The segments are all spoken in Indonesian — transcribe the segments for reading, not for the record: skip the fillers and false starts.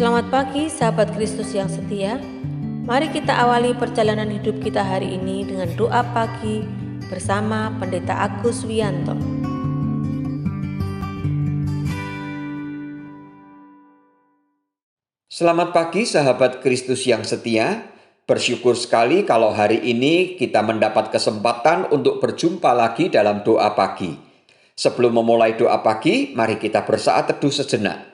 Selamat pagi sahabat Kristus yang setia. Mari kita awali perjalanan hidup kita hari ini dengan doa pagi bersama Pendeta Agus Wianto. Selamat pagi sahabat Kristus yang setia. Bersyukur sekali kalau hari ini kita mendapat kesempatan untuk berjumpa lagi dalam doa pagi. Sebelum memulai doa pagi, mari kita bersaat teduh sejenak.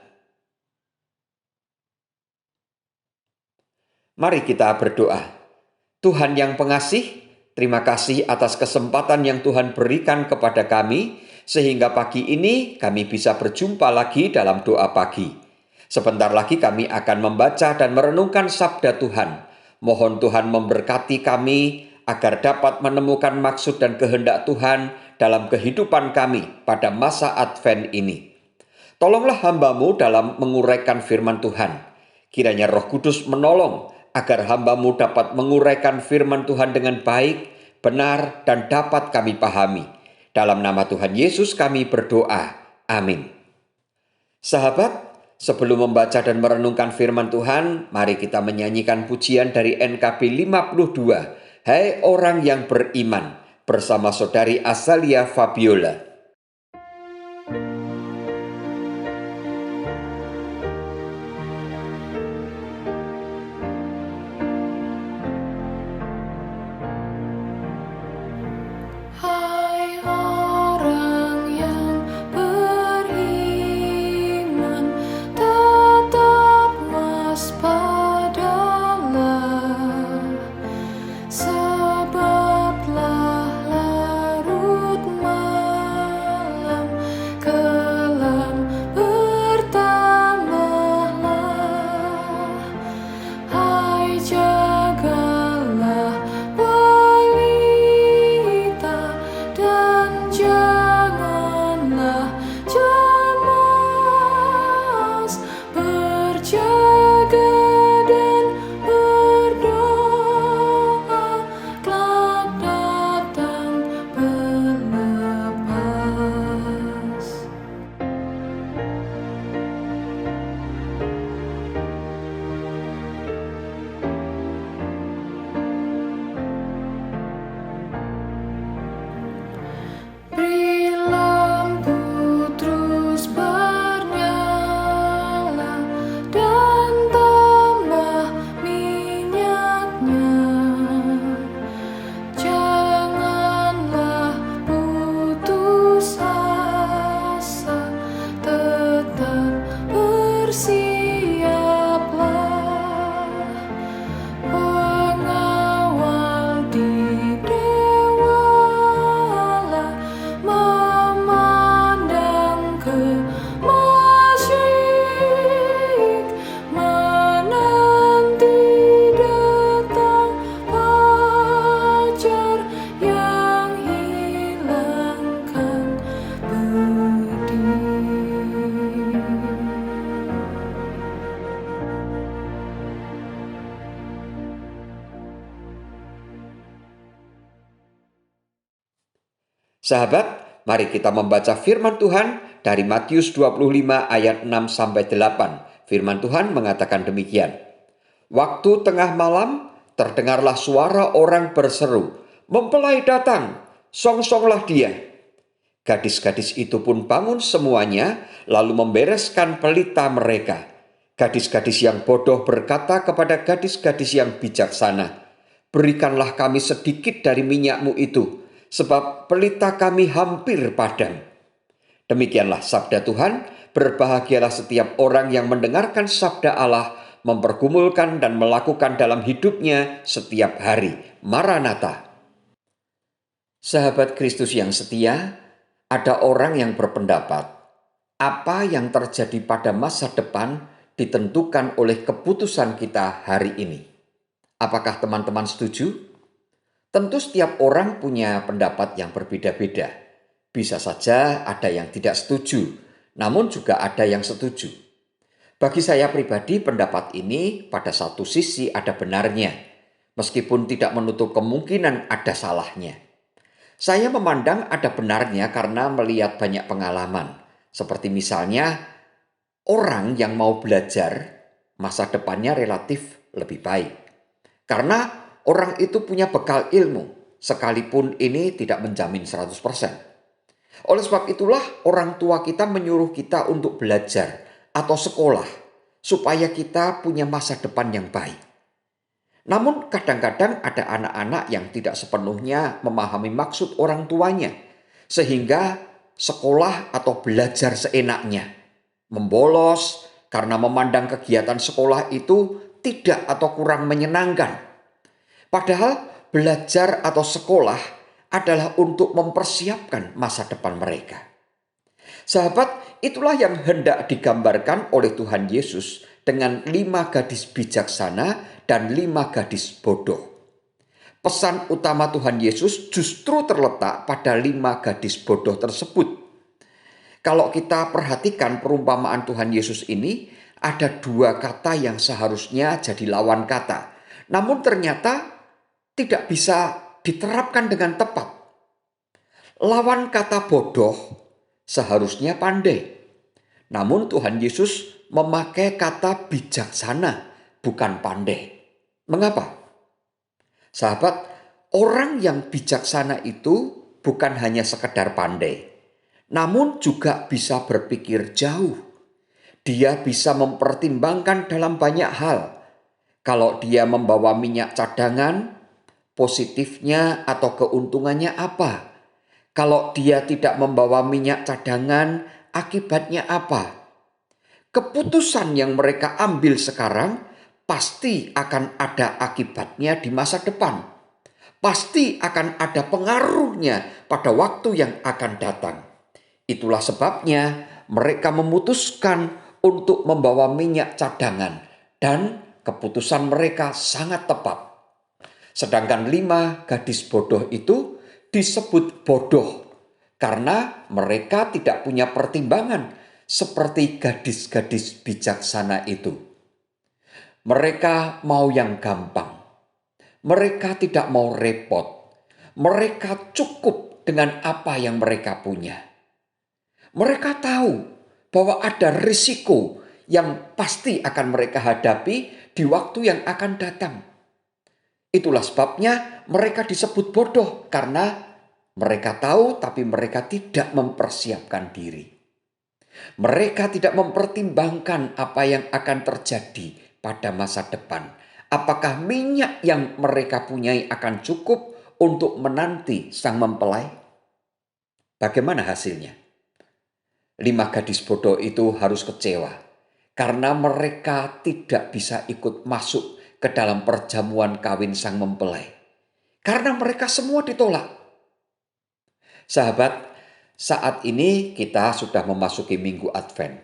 Mari kita berdoa. Tuhan yang pengasih, terima kasih atas kesempatan yang Tuhan berikan kepada kami, sehingga pagi ini kami bisa berjumpa lagi dalam doa pagi. Sebentar lagi kami akan membaca dan merenungkan sabda Tuhan. Mohon Tuhan memberkati kami agar dapat menemukan maksud dan kehendak Tuhan dalam kehidupan kami pada masa Advent ini. Tolonglah hamba-Mu dalam menguraikan firman Tuhan. Kiranya Roh Kudus menolong agar hamba-Mu dapat menguraikan firman Tuhan dengan baik, benar, dan dapat kami pahami. Dalam nama Tuhan Yesus kami berdoa. Amin. Sahabat, sebelum membaca dan merenungkan firman Tuhan, mari kita menyanyikan pujian dari NKB 52, Hai Orang yang Beriman, bersama Saudari Azalia Fabiola. Sahabat, mari kita membaca firman Tuhan dari Matius 25 ayat 6-8. Firman Tuhan mengatakan demikian. Waktu tengah malam, terdengarlah suara orang berseru, "Mempelai datang, songsonglah dia." Gadis-gadis itu pun bangun semuanya, lalu membereskan pelita mereka. Gadis-gadis yang bodoh berkata kepada gadis-gadis yang bijaksana, "Berikanlah kami sedikit dari minyakmu itu, sebab pelita kami hampir padam." Demikianlah sabda Tuhan. Berbahagialah setiap orang yang mendengarkan sabda Allah, mempergumulkan dan melakukan dalam hidupnya setiap hari. Maranatha. Sahabat Kristus yang setia, ada orang yang berpendapat, apa yang terjadi pada masa depan ditentukan oleh keputusan kita hari ini. Apakah teman-teman setuju? Tentu setiap orang punya pendapat yang berbeda-beda. Bisa saja ada yang tidak setuju, namun juga ada yang setuju. Bagi saya pribadi, pendapat ini pada satu sisi ada benarnya, meskipun tidak menutup kemungkinan ada salahnya. Saya memandang ada benarnya karena melihat banyak pengalaman, seperti misalnya orang yang mau belajar masa depannya relatif lebih baik. Karena orang itu punya bekal ilmu, sekalipun ini tidak menjamin 100%. Oleh sebab itulah orang tua kita menyuruh kita untuk belajar atau sekolah, supaya kita punya masa depan yang baik. Namun kadang-kadang ada anak-anak yang tidak sepenuhnya memahami maksud orang tuanya, sehingga sekolah atau belajar seenaknya, membolos karena memandang kegiatan sekolah itu tidak atau kurang menyenangkan. Padahal belajar atau sekolah adalah untuk mempersiapkan masa depan mereka. Sahabat, itulah yang hendak digambarkan oleh Tuhan Yesus dengan 5 gadis bijaksana dan 5 gadis bodoh. Pesan utama Tuhan Yesus justru terletak pada 5 gadis bodoh tersebut. Kalau kita perhatikan perumpamaan Tuhan Yesus ini, ada 2 kata yang seharusnya jadi lawan kata. Namun ternyata tidak bisa diterapkan dengan tepat. Lawan kata bodoh seharusnya pandai. Namun Tuhan Yesus memakai kata bijaksana, bukan pandai. Mengapa? Sahabat, orang yang bijaksana itu bukan hanya sekedar pandai, namun juga bisa berpikir jauh. Dia bisa mempertimbangkan dalam banyak hal. Kalau dia membawa minyak cadangan, positifnya atau keuntungannya apa? Kalau dia tidak membawa minyak cadangan, akibatnya apa? Keputusan yang mereka ambil sekarang pasti akan ada akibatnya di masa depan. Pasti akan ada pengaruhnya pada waktu yang akan datang. Itulah sebabnya mereka memutuskan untuk membawa minyak cadangan, dan keputusan mereka sangat tepat. Sedangkan 5 gadis bodoh itu disebut bodoh karena mereka tidak punya pertimbangan seperti gadis-gadis bijaksana itu. Mereka mau yang gampang. Mereka tidak mau repot. Mereka cukup dengan apa yang mereka punya. Mereka tahu bahwa ada risiko yang pasti akan mereka hadapi di waktu yang akan datang. Itulah sebabnya mereka disebut bodoh, karena mereka tahu tapi mereka tidak mempersiapkan diri. Mereka tidak mempertimbangkan apa yang akan terjadi pada masa depan. Apakah minyak yang mereka punyai akan cukup untuk menanti sang mempelai? Bagaimana hasilnya? 5 gadis bodoh itu harus kecewa karena mereka tidak bisa ikut masuk ke dalam perjamuan kawin sang mempelai. Karena mereka semua ditolak. Sahabat, saat ini kita sudah memasuki minggu Advent.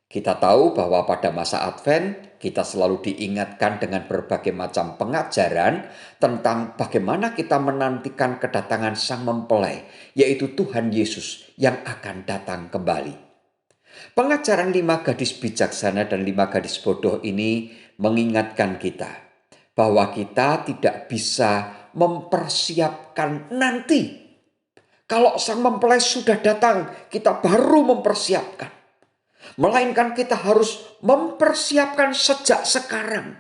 Kita tahu bahwa pada masa Advent kita selalu diingatkan dengan berbagai macam pengajaran tentang bagaimana kita menantikan kedatangan sang mempelai, yaitu Tuhan Yesus yang akan datang kembali. Pengajaran 5 gadis bijaksana dan 5 gadis bodoh ini mengingatkan kita bahwa kita tidak bisa mempersiapkan nanti. Kalau sang mempelai sudah datang, kita baru mempersiapkan. Melainkan kita harus mempersiapkan sejak sekarang.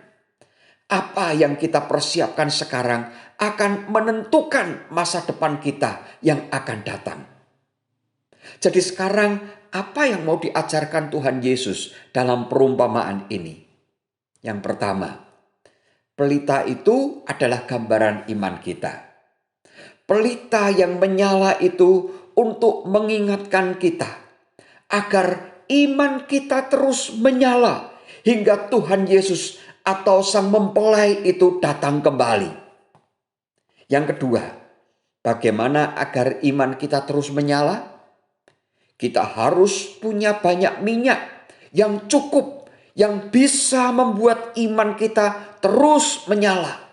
Apa yang kita persiapkan sekarang akan menentukan masa depan kita yang akan datang. Jadi sekarang apa yang mau diajarkan Tuhan Yesus dalam perumpamaan ini? Yang pertama, pelita itu adalah gambaran iman kita. Pelita yang menyala itu untuk mengingatkan kita agar iman kita terus menyala hingga Tuhan Yesus atau sang mempelai itu datang kembali. Yang kedua, bagaimana agar iman kita terus menyala? Kita harus punya banyak minyak yang cukup, yang bisa membuat iman kita terus menyala.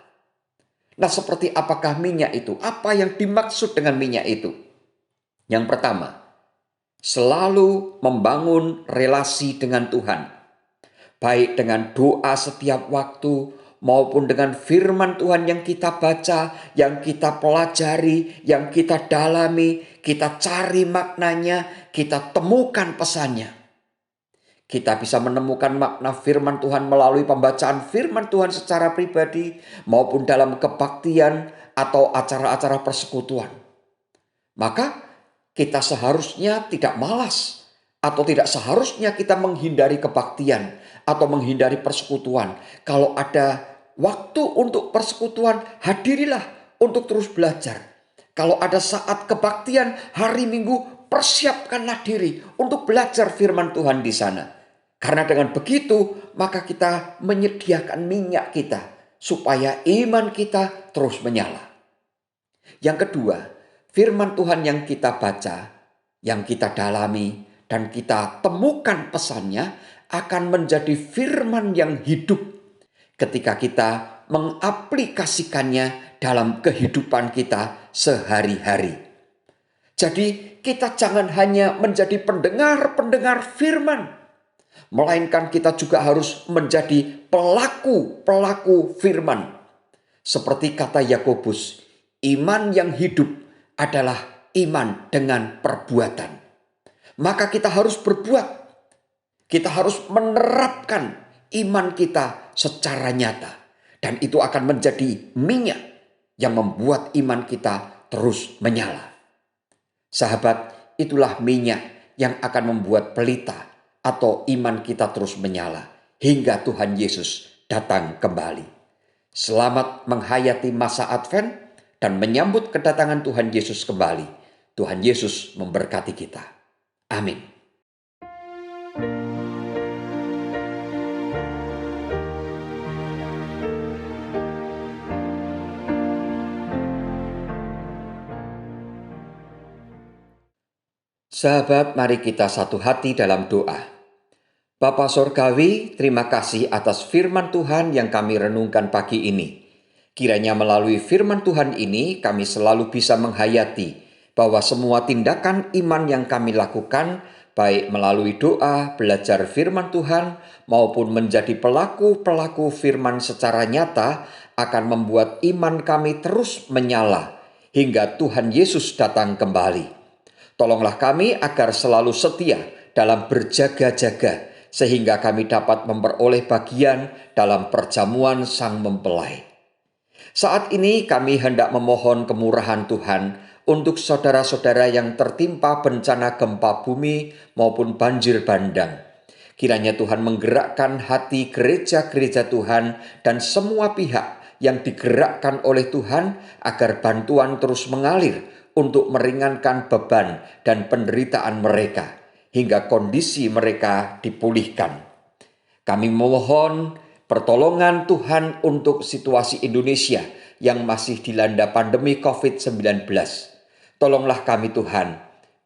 Nah, seperti apakah minyak itu? Apa yang dimaksud dengan minyak itu? Yang pertama, selalu membangun relasi dengan Tuhan. Baik dengan doa setiap waktu maupun dengan firman Tuhan yang kita baca, yang kita pelajari, yang kita dalami, kita cari maknanya, kita temukan pesannya. Kita bisa menemukan makna firman Tuhan melalui pembacaan firman Tuhan secara pribadi maupun dalam kebaktian atau acara-acara persekutuan. Maka kita seharusnya tidak malas atau tidak seharusnya kita menghindari kebaktian atau menghindari persekutuan. Kalau ada waktu untuk persekutuan, hadirilah untuk terus belajar. Kalau ada saat kebaktian hari Minggu, persiapkanlah diri untuk belajar firman Tuhan di sana. Karena dengan begitu, maka kita menyediakan minyak kita supaya iman kita terus menyala. Yang kedua, firman Tuhan yang kita baca, yang kita dalami, dan kita temukan pesannya akan menjadi firman yang hidup ketika kita mengaplikasikannya dalam kehidupan kita sehari-hari. Jadi kita jangan hanya menjadi pendengar-pendengar firman, melainkan kita juga harus menjadi pelaku-pelaku firman. Seperti kata Yakobus, iman yang hidup adalah iman dengan perbuatan. Maka kita harus berbuat. Kita harus menerapkan iman kita secara nyata. Dan itu akan menjadi minyak yang membuat iman kita terus menyala. Sahabat, itulah minyak yang akan membuat pelita atau iman kita terus menyala hingga Tuhan Yesus datang kembali. Selamat menghayati masa Advent dan menyambut kedatangan Tuhan Yesus kembali. Tuhan Yesus memberkati kita. Amin. Sahabat, mari kita satu hati dalam doa. Bapa Sorgawi, terima kasih atas firman Tuhan yang kami renungkan pagi ini. Kiranya melalui firman Tuhan ini kami selalu bisa menghayati bahwa semua tindakan iman yang kami lakukan, baik melalui doa, belajar firman Tuhan, maupun menjadi pelaku-pelaku firman secara nyata, akan membuat iman kami terus menyala hingga Tuhan Yesus datang kembali. Tolonglah kami agar selalu setia dalam berjaga-jaga sehingga kami dapat memperoleh bagian dalam perjamuan Sang Mempelai. Saat ini kami hendak memohon kemurahan Tuhan untuk saudara-saudara yang tertimpa bencana gempa bumi maupun banjir bandang. Kiranya Tuhan menggerakkan hati gereja-gereja Tuhan dan semua pihak yang digerakkan oleh Tuhan agar bantuan terus mengalir untuk meringankan beban dan penderitaan mereka hingga kondisi mereka dipulihkan. Kami memohon pertolongan Tuhan untuk situasi Indonesia yang masih dilanda pandemi COVID-19. Tolonglah kami Tuhan,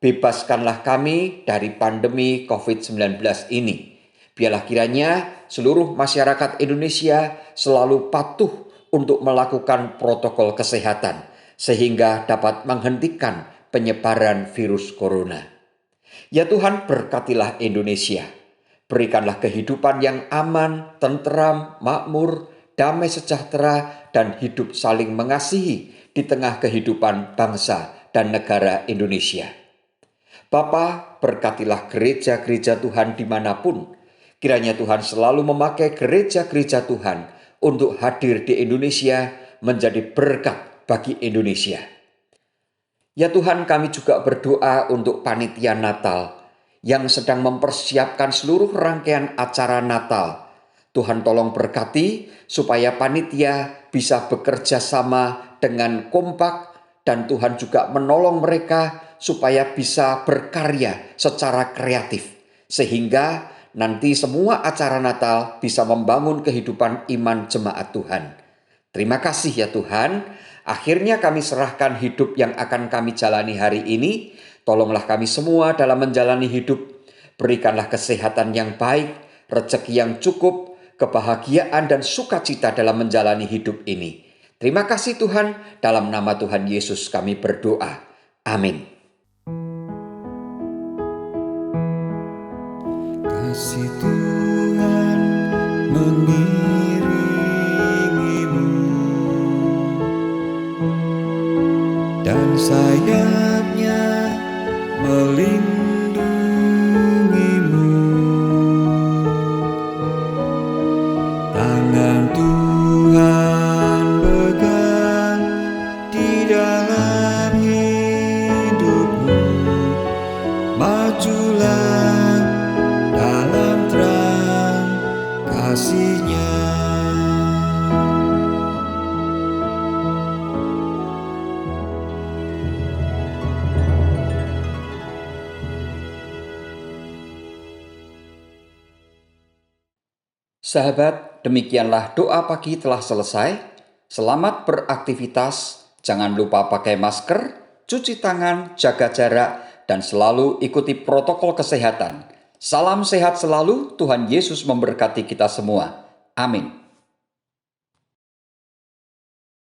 bebaskanlah kami dari pandemi COVID-19 ini. Biarlah kiranya seluruh masyarakat Indonesia selalu patuh untuk melakukan protokol kesehatan, sehingga dapat menghentikan penyebaran virus corona. Ya Tuhan, berkatilah Indonesia. Berikanlah kehidupan yang aman, tentram, makmur, damai sejahtera, dan hidup saling mengasihi di tengah kehidupan bangsa dan negara Indonesia. Bapa, berkatilah gereja-gereja Tuhan dimanapun. Kiranya Tuhan selalu memakai gereja-gereja Tuhan untuk hadir di Indonesia menjadi berkat bagi Indonesia. Ya Tuhan, kami juga berdoa untuk panitia Natal yang sedang mempersiapkan seluruh rangkaian acara Natal. Tuhan tolong berkati supaya panitia bisa bekerja sama dengan kompak dan Tuhan juga menolong mereka supaya bisa berkarya secara kreatif sehingga nanti semua acara Natal bisa membangun kehidupan iman jemaat Tuhan. Terima kasih ya Tuhan. Akhirnya kami serahkan hidup yang akan kami jalani hari ini. Tolonglah kami semua dalam menjalani hidup. Berikanlah kesehatan yang baik, rezeki yang cukup, kebahagiaan dan sukacita dalam menjalani hidup ini. Terima kasih Tuhan, dalam nama Tuhan Yesus kami berdoa. Amin. Kasih Tuhan mengiringimu dan sayapnya melindungimu. majulah dalam terang kasih-Nya. Sahabat, demikianlah doa pagi telah selesai. Selamat beraktivitas, jangan lupa pakai masker, cuci tangan, jaga jarak, dan selalu ikuti protokol kesehatan. Salam sehat selalu, Tuhan Yesus memberkati kita semua. Amin.